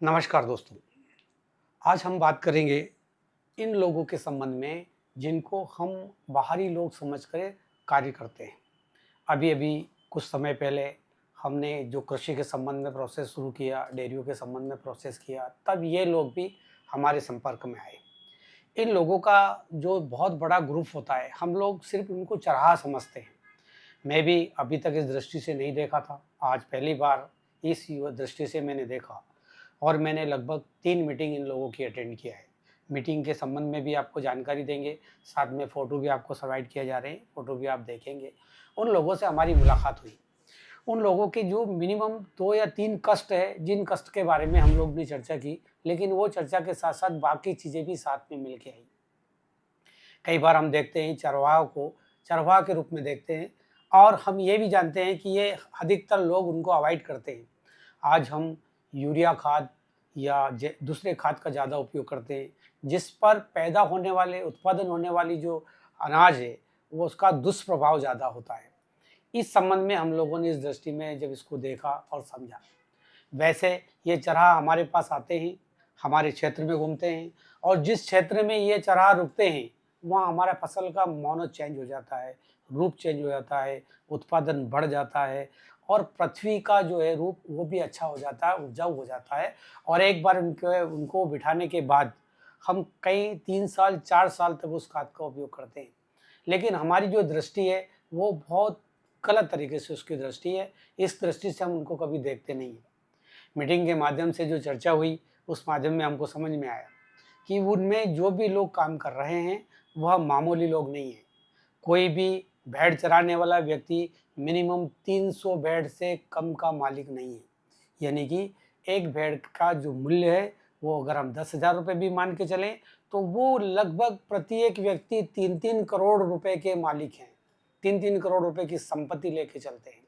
नमस्कार दोस्तों। आज हम बात करेंगे इन लोगों के संबंध में जिनको हम बाहरी लोग समझकर कार्य करते हैं। अभी-अभी कुछ समय पहले हमने जो कृषि के संबंध में प्रोसेस शुरू किया, डेयरियों के संबंध में प्रोसेस किया, तब ये लोग भी हमारे संपर्क में आए। इन लोगों का जो बहुत बड़ा ग्रुप होता है, हम लोग सिर्फ़ उनको चरवाहा समझते हैं। मैं भी अभी तक इस दृष्टि से नहीं देखा था। आज पहली बार इस दृष्टि से मैंने देखा और मैंने लगभग 3 मीटिंग इन लोगों की अटेंड किया है। मीटिंग के संबंध में भी आपको जानकारी देंगे, साथ में फ़ोटो भी आपको प्रोवाइड किए जा रहे हैं, फ़ोटो भी आप देखेंगे। उन लोगों से हमारी मुलाकात हुई। उन लोगों के जो मिनिमम 2 या 3 कष्ट है, जिन कष्ट के बारे में हम लोग ने चर्चा की, लेकिन वो चर्चा के साथ-साथ बाकी चीज़ें भी साथ में मिल के आई। कई बार हम देखते हैं चरवाहों को चरवाहा के रूप में देखते हैं और हम ये भी जानते हैं कि ये अधिकतर लोग उनको अवॉइड करते हैं। आज हम यूरिया खाद या दूसरे खाद का ज़्यादा उपयोग करते हैं, जिस पर पैदा होने वाले उत्पादन होने वाली जो अनाज है, वो उसका दुष्प्रभाव ज़्यादा होता है। इस संबंध में हम लोगों ने इस दृष्टि में जब इसको देखा और समझा। वैसे ये चरवाहा हमारे पास आते हैं, हमारे क्षेत्र में घूमते हैं और जिस क्षेत्र में ये चरवाहा रुकते हैं, वहाँ हमारा फसल का मानो चेंज हो जाता है, रूप चेंज हो जाता है, उत्पादन बढ़ जाता है और पृथ्वी का जो है रूप वो भी अच्छा हो जाता है, उपजाऊ हो जाता है और एक बार उनको बिठाने के बाद हम कई 3 साल, 4 साल तक उस खाद का उपयोग करते हैं। लेकिन हमारी जो दृष्टि है, वो बहुत गलत तरीके से उसकी दृष्टि है, इस दृष्टि से हम उनको कभी देखते नहीं हैं। मीटिंग के माध्यम से जो चर्चा हुई, उस माध्यम में हमको समझ में आया कि उनमें जो भी लोग काम कर रहे हैं, वह मामूली लोग नहीं हैं। कोई भी भेड़ चराने वाला व्यक्ति मिनिमम 300 भेड़ से कम का मालिक नहीं है। यानी कि एक भेड़ का जो मूल्य है, वो अगर हम 10,000 रुपए भी मान के चलें, तो वो लगभग प्रत्येक व्यक्ति 3-3 करोड़ रुपए के मालिक हैं। 3-3 करोड़ रुपए की संपत्ति लेके चलते हैं।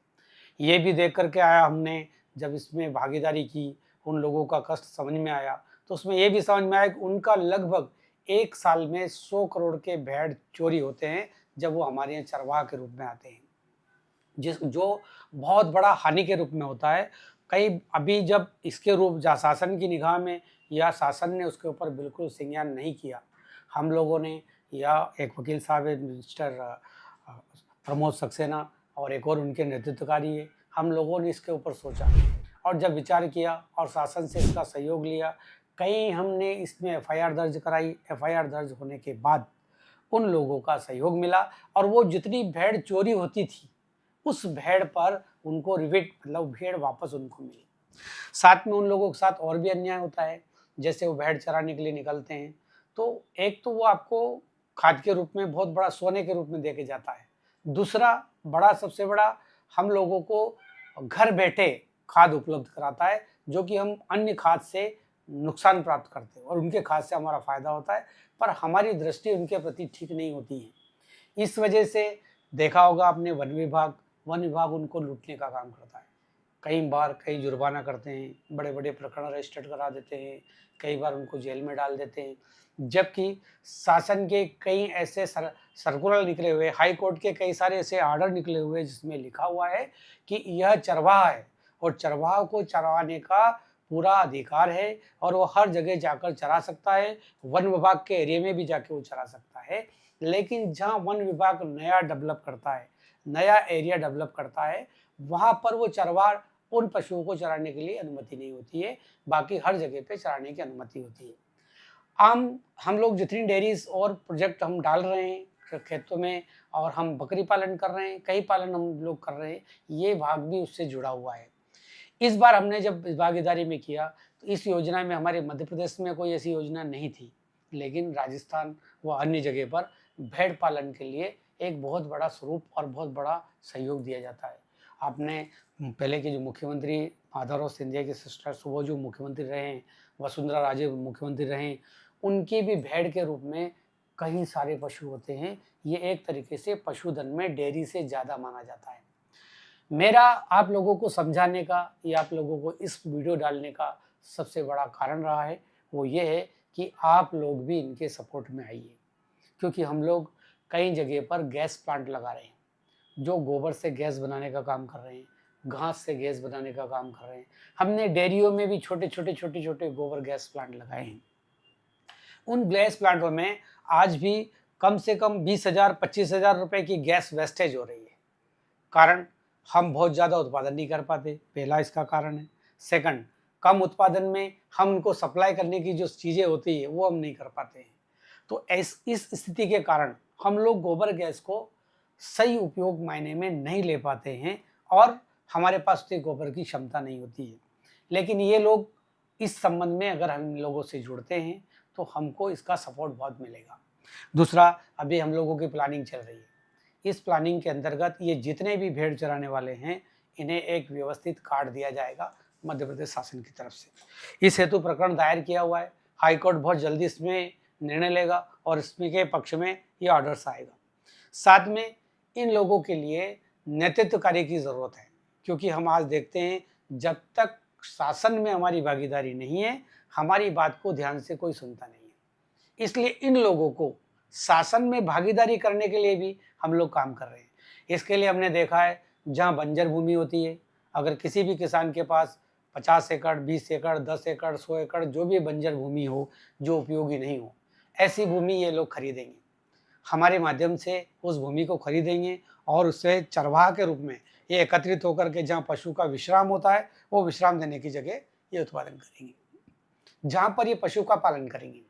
ये भी देख कर के आया हमने, जब इसमें भागीदारी की, उन लोगों का कष्ट समझ में आया, तो उसमें ये भी समझ में आया कि उनका लगभग 1 साल में 100 करोड़ के भेड़ चोरी होते हैं, जब वो हमारे यहाँ चरवाहा के रूप में आते हैं। जिस जो बहुत बड़ा हानि के रूप में होता है। कई अभी जब इसके रूप शासन की निगाह में या शासन ने उसके ऊपर बिल्कुल संज्ञान नहीं किया, हम लोगों ने या एक वकील साहब है मिस्टर प्रमोद सक्सेना और एक और उनके नेतृत्वकारी है, हम लोगों ने इसके ऊपर सोचा और जब विचार किया और शासन से इसका सहयोग लिया, कई हमने इसमें एफआईआर दर्ज कराई। एफआईआर दर्ज होने के बाद उन लोगों का सहयोग मिला और वो जितनी भेड़ चोरी होती थी, उस भेड़ पर उनको रिविट मतलब भेड़ वापस उनको मिली। साथ में उन लोगों के साथ और भी अन्याय होता है, जैसे वो भेड़ चराने के लिए निकलते हैं, तो एक तो वो आपको खाद के रूप में बहुत बड़ा सोने के रूप में देके जाता है। दूसरा बड़ा सबसे बड़ा हम लोगों को घर बैठे खाद उपलब्ध कराता है, जो कि हम अन्य खाद से नुकसान प्राप्त करते हैं और उनके खाद से हमारा फ़ायदा होता है, पर हमारी दृष्टि उनके प्रति ठीक नहीं होती है। इस वजह से देखा होगा आपने वन विभाग उनको लूटने का काम करता है। कई बार कई जुर्माना करते हैं, बड़े-बड़े प्रकरण रजिस्टर्ड करा देते हैं, कई बार उनको जेल में डाल देते हैं। जबकि शासन के कई ऐसे सर्कुलर निकले हुए, हाई कोर्ट के कई सारे ऐसे ऑर्डर निकले हुए जिसमें लिखा हुआ है कि यह चरवाहा है और चरवाहा को चरवाने का पूरा अधिकार है और वो हर जगह जाकर चरा सकता है, वन विभाग के एरिया में भी जाके वो चरा सकता है। लेकिन जहाँ वन विभाग नया डेवलप करता है, नया एरिया डेवलप करता है, वहाँ पर वो चरवाहा उन पशुओं को चराने के लिए अनुमति नहीं होती है, बाकी हर जगह पे चराने की अनुमति होती है। हम लोग जितनी डेयरीज़ और प्रोजेक्ट हम डाल रहे हैं खेतों में और हम बकरी पालन कर रहे हैं, कई पालन हम लोग कर रहे हैं, ये भाग भी उससे जुड़ा हुआ है। इस बार हमने जब भागीदारी में किया, तो इस योजना में हमारे मध्य प्रदेश में कोई ऐसी योजना नहीं थी, लेकिन राजस्थान व अन्य जगह पर भेड़ पालन के लिए एक बहुत बड़ा स्वरूप और बहुत बड़ा सहयोग दिया जाता है। आपने पहले के जो मुख्यमंत्री माधवराव सिंधिया के सिस्टर्स वो जो मुख्यमंत्री रहे हैं, वसुंधरा राजे मुख्यमंत्री रहे हैं, उनकी भी भेड़ के रूप में कई सारे पशु होते हैं। ये एक तरीके से पशुधन में डेयरी से ज़्यादा माना जाता है। मेरा आप लोगों को समझाने का या आप लोगों को इस वीडियो डालने का सबसे बड़ा कारण रहा है, वो ये है कि आप लोग भी इनके सपोर्ट में आइए। क्योंकि हम लोग कई जगह पर गैस प्लांट लगा रहे हैं, जो गोबर से गैस बनाने का काम कर रहे हैं। घास से गैस बनाने का काम कर रहे हैं। हमने डेयरियों में भी छोटे छोटे गोबर गैस प्लांट लगाए हैं। उन गैस प्लांटों में आज भी कम से कम 20,000 25,000 रुपए की गैस वेस्टेज हो रही है। कारण हम बहुत ज़्यादा उत्पादन नहीं कर पाते, पहला इसका कारण है। सेकंड, कम उत्पादन में हम उनको सप्लाई करने की जो चीज़ें होती है वो हम नहीं कर पाते हैं। तो इस स्थिति के कारण हम लोग गोबर गैस को सही उपयोग मायने में नहीं ले पाते हैं और हमारे पास उतनी गोबर की क्षमता नहीं होती है। लेकिन ये लोग इस संबंध में अगर हम लोगों से जुड़ते हैं तो हमको इसका सपोर्ट बहुत मिलेगा। दूसरा, अभी हम लोगों की प्लानिंग चल रही है। इस प्लानिंग के अंतर्गत ये जितने भी भेड़ चराने वाले हैं इन्हें एक व्यवस्थित कार्ड दिया जाएगा मध्य प्रदेश शासन की तरफ से। इस हेतु प्रकरण दायर किया हुआ है। हाई कोर्ट बहुत जल्दी इसमें निर्णय लेगा और इसमें के पक्ष में ये ऑर्डर्स आएगा। साथ में इन लोगों के लिए नेतृत्व कार्य की ज़रूरत है, क्योंकि हम आज देखते हैं जब तक शासन में हमारी भागीदारी नहीं है हमारी बात को ध्यान से कोई सुनता नहीं है। इसलिए इन लोगों को शासन में भागीदारी करने के लिए भी हम लोग काम कर रहे हैं। इसके लिए हमने देखा है जहाँ बंजर भूमि होती है, अगर किसी भी किसान के पास 50 एकड़ 20 एकड़ 10 एकड़ 100 एकड़ जो भी बंजर भूमि हो जो उपयोगी नहीं हो, ऐसी भूमि ये लोग खरीदेंगे। हमारे माध्यम से उस भूमि को खरीदेंगे और उससे चरवाहा के रूप में ये एकत्रित होकर के जहाँ पशु का विश्राम होता है वो विश्राम देने की जगह ये उत्पादन करेंगे, जहाँ पर ये पशु का पालन करेंगे।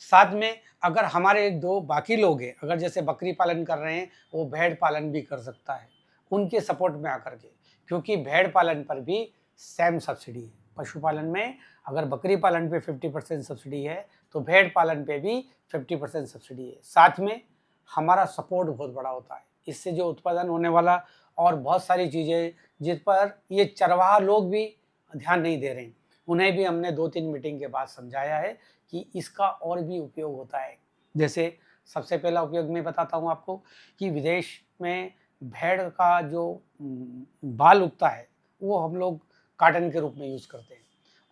साथ में अगर हमारे दो बाकी लोग हैं, अगर जैसे बकरी पालन कर रहे हैं वो भेड़ पालन भी कर सकता है उनके सपोर्ट में आकर के, क्योंकि भेड़ पालन पर भी सेम सब्सिडी है। पशुपालन में अगर बकरी पालन पे 50% सब्सिडी है तो भेड़ पालन पे भी 50% सब्सिडी है। साथ में हमारा सपोर्ट बहुत बड़ा होता है, इससे जो उत्पादन होने वाला और बहुत सारी चीज़ें जिस पर ये चरवाहा लोग भी ध्यान नहीं दे रहे हैं, उन्हें भी हमने 2-3 मीटिंग के बाद समझाया है कि इसका और भी उपयोग होता है। जैसे सबसे पहला उपयोग मैं बताता हूँ आपको कि विदेश में भेड़ का जो बाल उगता है वो हम लोग काटन के रूप में यूज़ करते हैं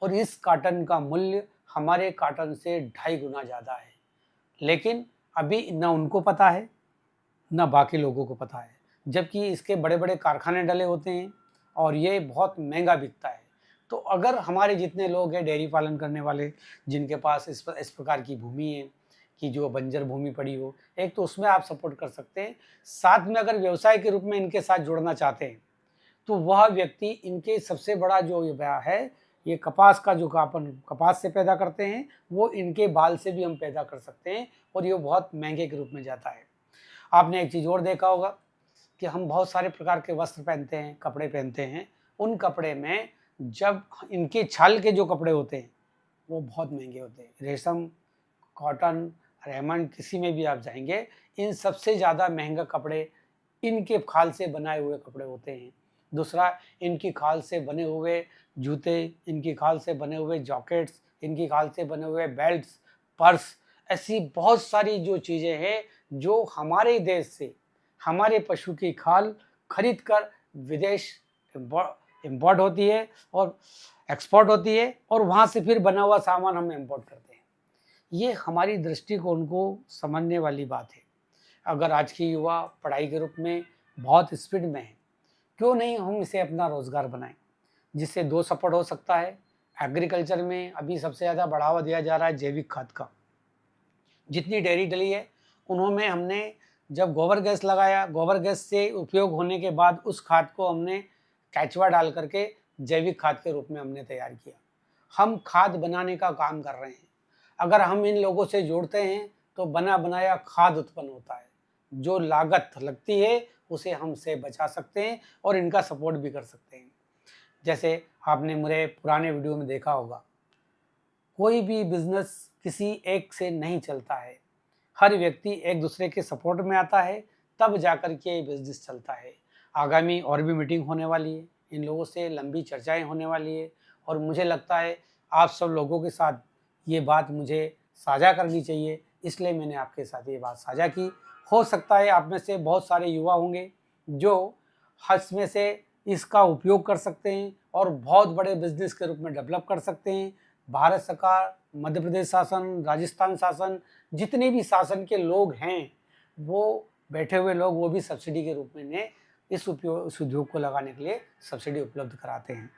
और इस काटन का मूल्य हमारे काटन से 2.5 गुना ज़्यादा है। लेकिन अभी ना उनको पता है ना बाकी लोगों को पता है, जबकि इसके बड़े बड़े कारखाने डले होते हैं और ये बहुत महंगा बिकता है। तो अगर हमारे जितने लोग हैं डेयरी पालन करने वाले जिनके पास इस प्रकार की भूमि है कि जो बंजर भूमि पड़ी हो, एक तो उसमें आप सपोर्ट कर सकते हैं। साथ में अगर व्यवसाय के रूप में इनके साथ जुड़ना चाहते हैं तो वह व्यक्ति इनके सबसे बड़ा जो है ये कपास का जो अपन कपास से पैदा करते हैं वो इनके बाल से भी हम पैदा कर सकते हैं और ये बहुत महंगे के रूप में जाता है। आपने एक चीज़ और देखा होगा कि हम बहुत सारे प्रकार के वस्त्र पहनते हैं, कपड़े पहनते हैं। उन कपड़े में जब इनके छाल के जो कपड़े होते हैं वो बहुत महंगे होते हैं। रेशम, कॉटन, रेमंड किसी में भी आप जाएंगे इन सबसे ज़्यादा महंगा कपड़े इनके खाल से बनाए हुए कपड़े होते हैं। दूसरा, इनकी खाल से बने हुए जूते, इनकी खाल से बने हुए जैकेट्स, इनकी खाल से बने हुए बेल्ट्स, पर्स, ऐसी बहुत सारी जो चीज़ें हैं जो हमारे देश से हमारे पशु की खाल खरीद कर विदेश इम्पोर्ट होती है और एक्सपोर्ट होती है और वहाँ से फिर बना हुआ सामान हम इम्पोर्ट करते हैं। ये हमारी दृष्टिकोण को समझने वाली बात है। अगर आज की युवा पढ़ाई के रूप में बहुत स्पीड में है, क्यों नहीं हम इसे अपना रोज़गार बनाएं, जिससे दो सपोर्ट हो सकता है। एग्रीकल्चर में अभी सबसे ज़्यादा बढ़ावा दिया जा रहा है जैविक खाद का। जितनी डेयरी डली है उन्होंने हमने जब गोबर गैस लगाया, गोबर गैस से उपयोग होने के बाद उस खाद को हमने केचुआ डाल करके जैविक खाद के रूप में हमने तैयार किया। हम खाद बनाने का काम कर रहे हैं। अगर हम इन लोगों से जोड़ते हैं तो बना बनाया खाद उत्पन्न होता है। जो लागत लगती है उसे हम से बचा सकते हैं और इनका सपोर्ट भी कर सकते हैं। जैसे आपने मेरे पुराने वीडियो में देखा होगा, कोई भी बिजनेस किसी एक से नहीं चलता है। हर व्यक्ति एक दूसरे के सपोर्ट में आता है तब जाकर के ये बिजनेस चलता है। आगामी और भी मीटिंग होने वाली है, इन लोगों से लंबी चर्चाएं होने वाली है और मुझे लगता है आप सब लोगों के साथ ये बात मुझे साझा करनी चाहिए, इसलिए मैंने आपके साथ ये बात साझा की। हो सकता है आप में से बहुत सारे युवा होंगे जो हस में से इसका उपयोग कर सकते हैं और बहुत बड़े बिजनेस के रूप में डेवलप कर सकते हैं। भारत सरकार, मध्य प्रदेश शासन, राजस्थान शासन, जितने भी शासन के लोग हैं वो बैठे हुए लोग वो भी सब्सिडी के रूप में इन्हें इस उद्योग को लगाने के लिए सब्सिडी उपलब्ध कराते हैं।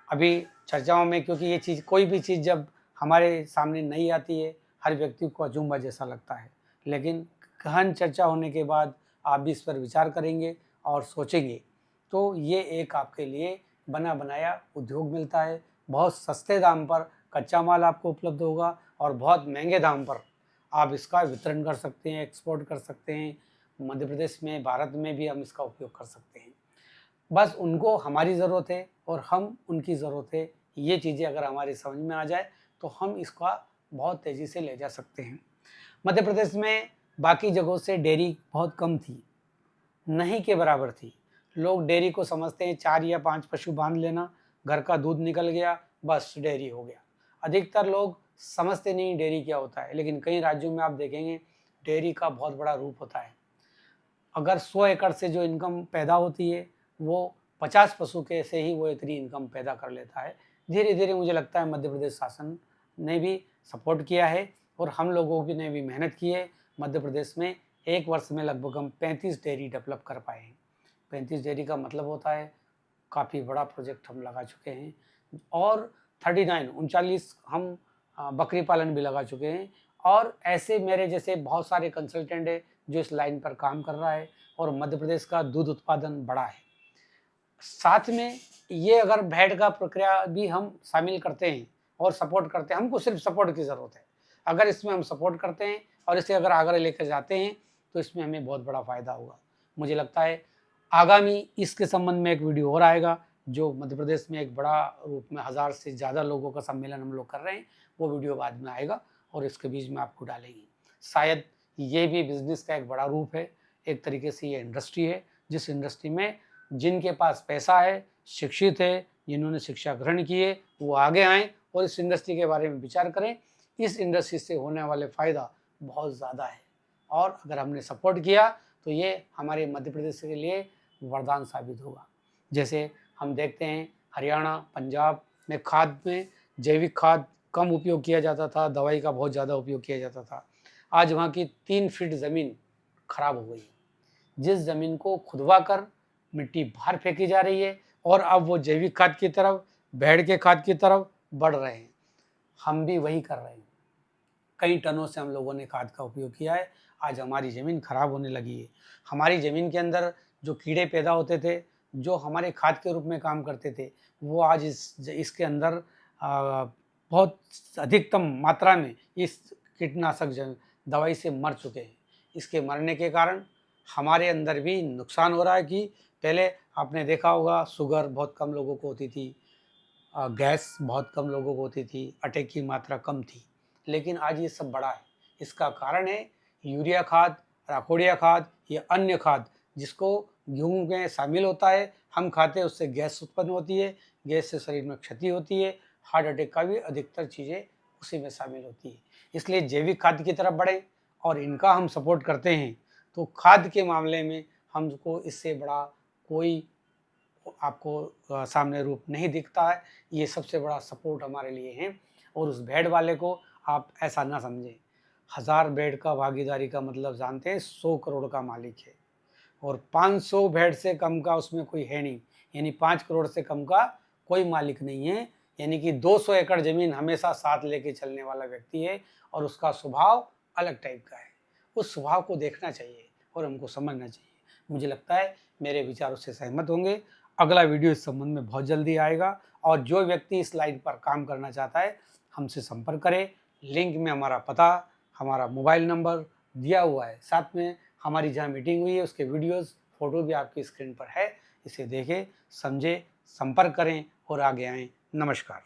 अभी चर्चाओं में, क्योंकि ये चीज़, कोई भी चीज़ जब हमारे सामने नहीं आती है, हर व्यक्ति को अजूबा जैसा लगता है, लेकिन गहन चर्चा होने के बाद आप भी इस पर विचार करेंगे और सोचेंगे तो ये एक आपके लिए बना बनाया उद्योग मिलता है। बहुत सस्ते दाम पर कच्चा माल आपको उपलब्ध होगा और बहुत महंगे दाम पर आप इसका वितरण कर सकते हैं, एक्सपोर्ट कर सकते हैं। मध्य प्रदेश में, भारत में भी हम इसका उपयोग कर सकते हैं। बस उनको हमारी ज़रूरत है और हम उनकी ज़रूरत है। ये चीज़ें अगर हमारी समझ में आ जाए तो हम इसका बहुत तेज़ी से ले जा सकते हैं। मध्य प्रदेश में बाकी जगहों से डेयरी बहुत कम थी, नहीं के बराबर थी। लोग डेयरी को समझते हैं 4 या 5 पशु बांध लेना, घर का दूध निकल गया, बस डेयरी हो गया। अधिकतर लोग समझते नहीं डेयरी क्या होता है, लेकिन कई राज्यों में आप देखेंगे डेयरी का बहुत बड़ा रूप होता है। अगर 100 एकड़ से जो इनकम पैदा होती है, वो 50 पशु के से ही वो इतनी इनकम पैदा कर लेता है। धीरे धीरे मुझे लगता है मध्य प्रदेश शासन ने भी सपोर्ट किया है और हम लोगों की ने भी मेहनत की है। मध्य प्रदेश में एक वर्ष में लगभग हम 35 डेयरी डेवलप कर पाए हैं। 35 डेयरी का मतलब होता है काफ़ी बड़ा प्रोजेक्ट हम लगा चुके हैं। और 39 हम बकरी पालन भी लगा चुके हैं। और ऐसे मेरे जैसे बहुत सारे कंसल्टेंट है जो इस लाइन पर काम कर रहा है और मध्य प्रदेश का दूध उत्पादन बड़ा है। साथ में ये अगर भेड़ का प्रक्रिया भी हम शामिल करते हैं और सपोर्ट करते हैं, हमको सिर्फ सपोर्ट की ज़रूरत है। अगर इसमें हम सपोर्ट करते हैं और इसे अगर आगे लेकर जाते हैं तो इसमें हमें बहुत बड़ा फ़ायदा होगा। मुझे लगता है आगामी इसके संबंध में एक वीडियो और आएगा, जो मध्य प्रदेश में एक बड़ा रूप में 1000 से ज़्यादा लोगों का सम्मेलन हम लोग कर रहे हैं, वो वीडियो बाद में आएगा और इसके बीच में आपको डालेंगे। शायद ये भी बिज़नेस का एक बड़ा रूप है। एक तरीके से ये इंडस्ट्री है, जिस इंडस्ट्री में जिनके पास पैसा है, शिक्षित है, जिन्होंने शिक्षा ग्रहण की है, वो आगे आएँ और इस इंडस्ट्री के बारे में विचार करें। इस इंडस्ट्री से होने वाले फ़ायदा बहुत ज़्यादा है और अगर हमने सपोर्ट किया तो ये हमारे मध्य प्रदेश के लिए वरदान साबित होगा। जैसे हम देखते हैं हरियाणा, पंजाब में खाद में जैविक खाद कम उपयोग किया जाता था, दवाई का बहुत ज़्यादा उपयोग किया जाता था। आज वहाँ की 3 फीट ज़मीन खराब हो गई। जिस ज़मीन को खुदवा कर मिट्टी बाहर फेंकी जा रही है और अब वो जैविक खाद की तरफ, भेड़ के खाद की तरफ बढ़ रहे हैं। हम भी वही कर रहे हैं। कई टनों से हम लोगों ने खाद का उपयोग किया है। आज हमारी ज़मीन खराब होने लगी है। हमारी ज़मीन के अंदर जो कीड़े पैदा होते थे, जो हमारे खाद के रूप में काम करते थे, वो आज इसके अंदर बहुत अधिकतम मात्रा में इस कीटनाशक दवाई से मर चुके हैं। इसके मरने के कारण हमारे अंदर भी नुकसान हो रहा है कि पहले आपने देखा होगा शुगर बहुत कम लोगों को होती थी, गैस बहुत कम लोगों को होती थी, अटैक की मात्रा कम थी, लेकिन आज ये सब बढ़ा है। इसका कारण है यूरिया खाद, राकोडिया खाद या अन्य खाद जिसको गेहूँ में शामिल होता है, हम खाते हैं, उससे गैस उत्पन्न होती है, गैस से शरीर में क्षति होती है, हार्ट अटैक का भी अधिकतर चीज़ें उसी में शामिल होती है। इसलिए जैविक खाद की तरफ बढ़ें और इनका हम सपोर्ट करते हैं तो खाद के मामले में हमको इससे बड़ा कोई आपको सामने रूप नहीं दिखता है। ये सबसे बड़ा सपोर्ट हमारे लिए है। और उस भेड़ वाले को आप ऐसा ना समझें, 1000 भेड़ का भागीदारी का मतलब जानते हैं 100 करोड़ का मालिक है और 500 भेड़ से कम का उसमें कोई है नहीं, यानी 5 करोड़ से कम का कोई मालिक नहीं है। यानी कि 200 एकड़ ज़मीन हमेशा साथ लेके चलने वाला व्यक्ति है और उसका स्वभाव अलग टाइप का है। उस स्वभाव को देखना चाहिए और हमको समझना चाहिए। मुझे लगता है मेरे विचारों से सहमत होंगे। अगला वीडियो इस संबंध में बहुत जल्दी आएगा और जो व्यक्ति इस लाइन पर काम करना चाहता है हमसे संपर्क करें। लिंक में हमारा पता, हमारा मोबाइल नंबर दिया हुआ है। साथ में हमारी जहाँ मीटिंग हुई है उसके वीडियोस, फ़ोटो भी आपकी स्क्रीन पर है। इसे देखें, समझें, संपर्क करें और आगे आएँ। नमस्कार।